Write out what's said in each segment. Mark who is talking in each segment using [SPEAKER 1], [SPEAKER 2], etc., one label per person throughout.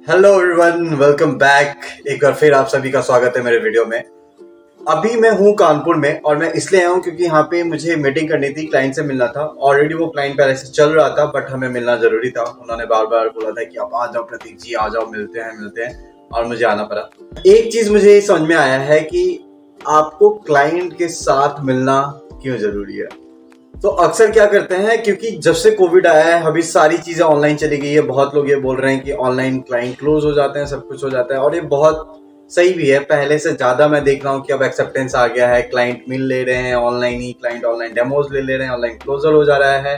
[SPEAKER 1] Hello everyone, welcome back. एक बार फिर आप सभी का स्वागत है मेरे वीडियो में। अभी मैं हूँ कानपुर में और मैं इसलिए आया हूँ क्योंकि यहाँ पे मुझे मीटिंग करनी थी, क्लाइंट से मिलना था। ऑलरेडी वो क्लाइंट पहले से चल रहा था बट हमें मिलना जरूरी था। उन्होंने बार बार बोला था कि आप आ जाओ प्रतीक जी, आ जाओ, मिलते हैं और मुझे आना पड़ा। एक चीज मुझे समझ में आया है कि आपको क्लाइंट के साथ मिलना क्यों जरूरी है। तो अक्सर क्या करते हैं, क्योंकि जब से कोविड आया है अभी सारी चीजें ऑनलाइन चली गई है। बहुत लोग ये बोल रहे हैं कि ऑनलाइन क्लाइंट क्लोज हो जाते हैं, सब कुछ हो जाता है और ये बहुत सही भी है। पहले से ज्यादा मैं देख रहा हूँ कि अब एक्सेप्टेंस आ गया है, क्लाइंट मिल ले रहे हैं ऑनलाइन ही, क्लाइंट ऑनलाइन डेमोज ले रहे हैं, ऑनलाइन क्लोजर हो जा रहा है।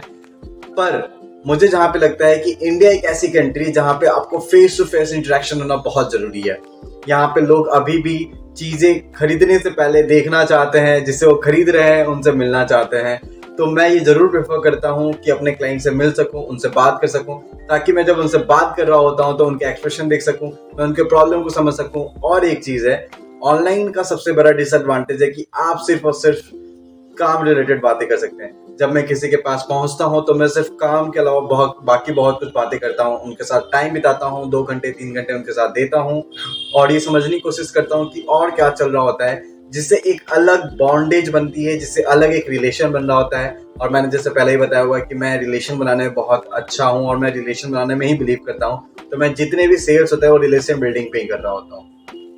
[SPEAKER 1] पर मुझे जहां पे लगता है कि इंडिया एक ऐसी कंट्री जहां पे आपको फेस टू फेस इंटरेक्शन होना बहुत जरूरी है। यहाँ पे लोग अभी भी चीजें खरीदने से पहले देखना चाहते हैं, जिससे वो खरीद रहे हैं उनसे मिलना चाहते हैं। तो मैं ये जरूर प्रेफर करता हूँ कि अपने क्लाइंट से मिल सकूं, उनसे बात कर सकूं, ताकि मैं जब उनसे बात कर रहा होता हूँ तो उनके एक्सप्रेशन देख सकूं, मैं उनके प्रॉब्लम को समझ सकूं। और एक चीज है, ऑनलाइन का सबसे बड़ा डिसएडवांटेज है कि आप सिर्फ और सिर्फ काम रिलेटेड बातें कर सकते हैं। जब मैं किसी के पास पहुंचता हूं तो मैं सिर्फ काम के अलावा बहुत कुछ बातें करता हूं, उनके साथ टाइम बिताता हूं, 2 घंटे 3 घंटे उनके साथ देता हूं और ये समझने की कोशिश करता हूं कि और क्या चल रहा होता है, जिससे एक अलग बॉन्डेज बनती है, जिससे अलग एक रिलेशन बन रहा होता है। और मैंने जैसे पहले ही बताया हुआ है कि मैं रिलेशन बनाने में बहुत अच्छा हूँ और मैं रिलेशन बनाने में ही बिलीव करता हूँ। तो मैं जितने भी सेल्स होता है वो रिलेशन बिल्डिंग पे ही कर रहा होता हूँ।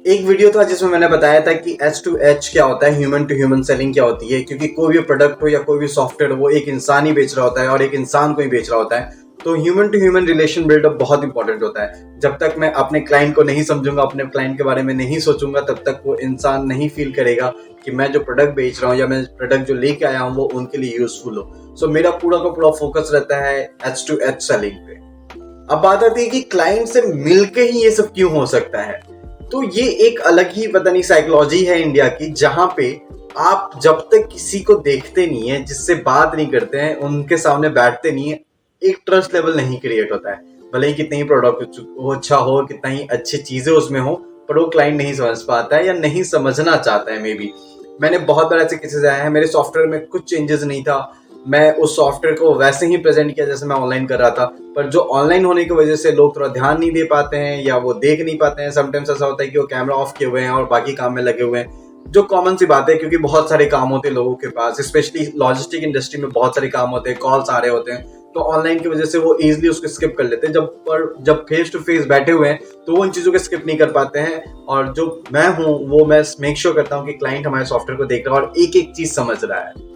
[SPEAKER 1] एक वीडियो था जिसमें मैंने बताया था कि H2H क्या होता है, ह्यूमन टू ह्यूमन सेलिंग क्या होती है। क्योंकि कोई भी प्रोडक्ट हो या कोई भी सॉफ्टवेयर हो, वो एक इंसान ही बेच रहा होता है और एक इंसान को ही बेच रहा होता है। तो human to human relation buildup बहुत इंपॉर्टेंट होता है। जब तक मैं अपने क्लाइंट को नहीं समझूंगा, अपने क्लाइंट के बारे में नहीं सोचूंगा, तब तक वो इंसान नहीं फील करेगा कि मैं जो प्रोडक्ट बेच रहा हूँ या मैं प्रोडक्ट जो लेके आया हूँ वो उनके लिए यूजफुल हो। सो मेरा पूरा का पूरा फोकस रहता है H2H सेलिंग पे। अब बात आती है कि क्लाइंट से मिलके ही ये सब क्यों हो सकता है। तो ये एक अलग ही पता नहीं साइकोलॉजी है इंडिया की, जहां पे आप जब तक किसी को देखते नहीं है, जिससे बात नहीं करते हैं, उनके सामने बैठते नहीं है, एक ट्रस्ट लेवल नहीं क्रिएट होता है। भले ही कितनी ही प्रोडक्ट अच्छा हो, कितना ही अच्छी चीजें उसमें हो, पर वो क्लाइंट नहीं समझ पाता है या नहीं समझना चाहता है। मे बी मैंने बहुत बार ऐसे केसेस आए हैं, मेरे सॉफ्टवेयर में कुछ चेंजेस नहीं था, मैं उस सॉफ्टवेयर को वैसे ही प्रेजेंट किया जैसे मैं ऑनलाइन कर रहा था। पर जो ऑनलाइन होने की वजह से लोग थोड़ा ध्यान नहीं दे पाते हैं या वो देख नहीं पाते हैं। समटाइम्स ऐसा होता है कि वो कैमरा ऑफ किए हुए हैं और बाकी काम में लगे हुए हैं, जो कॉमन सी बात है क्योंकि बहुत सारे काम होते हैं लोगों के पास। स्पेशली लॉजिस्टिक इंडस्ट्री में बहुत सारे काम होते हैं, कॉल्स आ रहे होते हैं, तो ऑनलाइन की वजह से वो इजीली उसको स्किप कर लेते हैं। जब फेस टू फेस बैठे हुए हैं तो वो इन चीजों को स्किप नहीं कर पाते हैं। और जो मैं हूँ वो मैं मेक श्योर करता हूँ कि क्लाइंट हमारे सॉफ्टवेयर को देख रहा है और एक एक चीज समझ रहा है।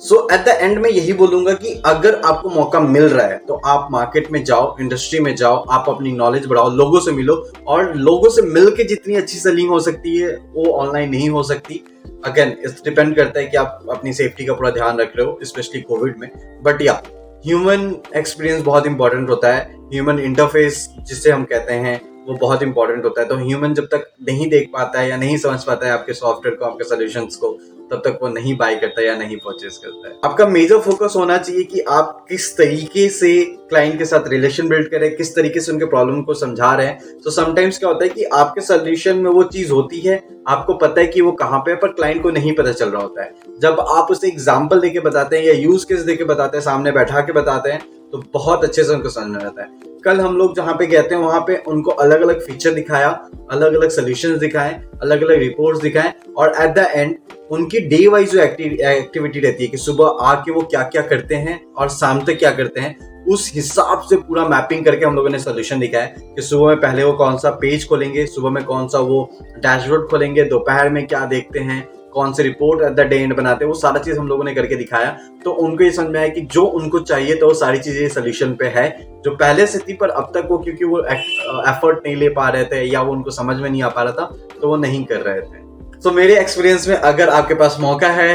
[SPEAKER 1] सो एट द एंड में यही बोलूंगा कि अगर आपको मौका मिल रहा है तो आप मार्केट में जाओ, इंडस्ट्री में जाओ, आप अपनी नॉलेज बढ़ाओ, लोगों से मिलो। और लोगों से मिलके जितनी अच्छी सेलिंग हो सकती है वो ऑनलाइन नहीं हो सकती। अगेन इस डिपेंड करता है कि आप अपनी सेफ्टी का पूरा ध्यान रख रहे हो, स्पेशली कोविड में। बट या ह्यूमन एक्सपीरियंस बहुत इंपॉर्टेंट होता है, ह्यूमन इंटरफेस जिसे हम कहते हैं वो बहुत इंपॉर्टेंट होता है। तो ह्यूमन जब तक नहीं देख पाता है या नहीं समझ पाता है आपके सॉफ्टवेयर को, आपके सॉल्यूशंस को, तब तक वो नहीं बाय करता या नहीं परचेज करता है। आपका मेजर फोकस होना चाहिए कि आप किस तरीके से क्लाइंट के साथ रिलेशन बिल्ड करें, किस तरीके से उनके प्रॉब्लम को समझा रहे हैं। तो समटाइम्स क्या होता है कि आपके सोल्यूशन में वो चीज होती है, आपको पता है कि वो कहाँ पे है, पर क्लाइंट को नहीं पता चल रहा होता है। जब आप उसे एग्जाम्पल देके बताते हैं या यूज केस देके बताते हैं, सामने बैठा के बताते हैं, तो बहुत अच्छे से उनको समझ में आता है। कल हम लोग जहाँ पे गए थे वहां पे उनको अलग अलग फीचर दिखाया, अलग अलग सोल्यूशंस दिखाए, अलग अलग रिपोर्ट्स दिखाए और एट द एंड उनकी डे वाइज जो एक्टिविटी रहती है कि सुबह आके वो क्या क्या करते हैं और शाम तक क्या करते हैं, उस हिसाब से पूरा मैपिंग करके हम लोगों ने सोल्यूशन दिखाया कि सुबह में पहले वो कौन सा पेज खोलेंगे, सुबह में कौन सा वो डैशबोर्ड खोलेंगे, दोपहर में क्या देखते हैं, कौन से report at the day and बनाते हैं, वो सारा चीज हम लोगों ने करके दिखाया। तो उनको ये समझ में आया कि जो उनको चाहिए तो वो सारी चीजें सोल्यूशन पे है, जो पहले से थी, पर अब तक वो क्योंकि वो एफर्ट नहीं ले पा रहे थे या वो उनको समझ में नहीं आ पा रहा था तो वो नहीं कर रहे थे। तो मेरे एक्सपीरियंस में अगर आपके पास मौका है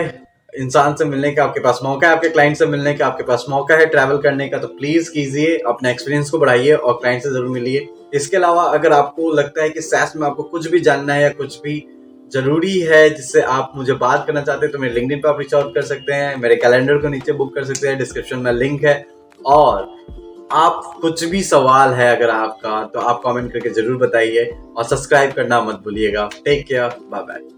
[SPEAKER 1] इंसान से मिलने का, आपके पास मौका है आपके क्लाइंट से मिलने का, आपके पास मौका है ट्रैवल करने का, तो प्लीज कीजिए, अपने एक्सपीरियंस को बढ़ाइए और क्लाइंट से जरूर मिलिए। इसके अलावा अगर आपको लगता है कि SaaS में आपको कुछ भी जानना है या कुछ भी जरूरी है जिससे आप मुझे बात करना चाहते हैं, तो मेरे लिंक्डइन पर आप रीच आउट कर सकते हैं, मेरे कैलेंडर को नीचे बुक कर सकते हैं, डिस्क्रिप्शन में लिंक है। और आप कुछ भी सवाल है अगर आपका, तो आप कमेंट करके जरूर बताइए और सब्सक्राइब करना मत भूलिएगा। Take care, bye bye.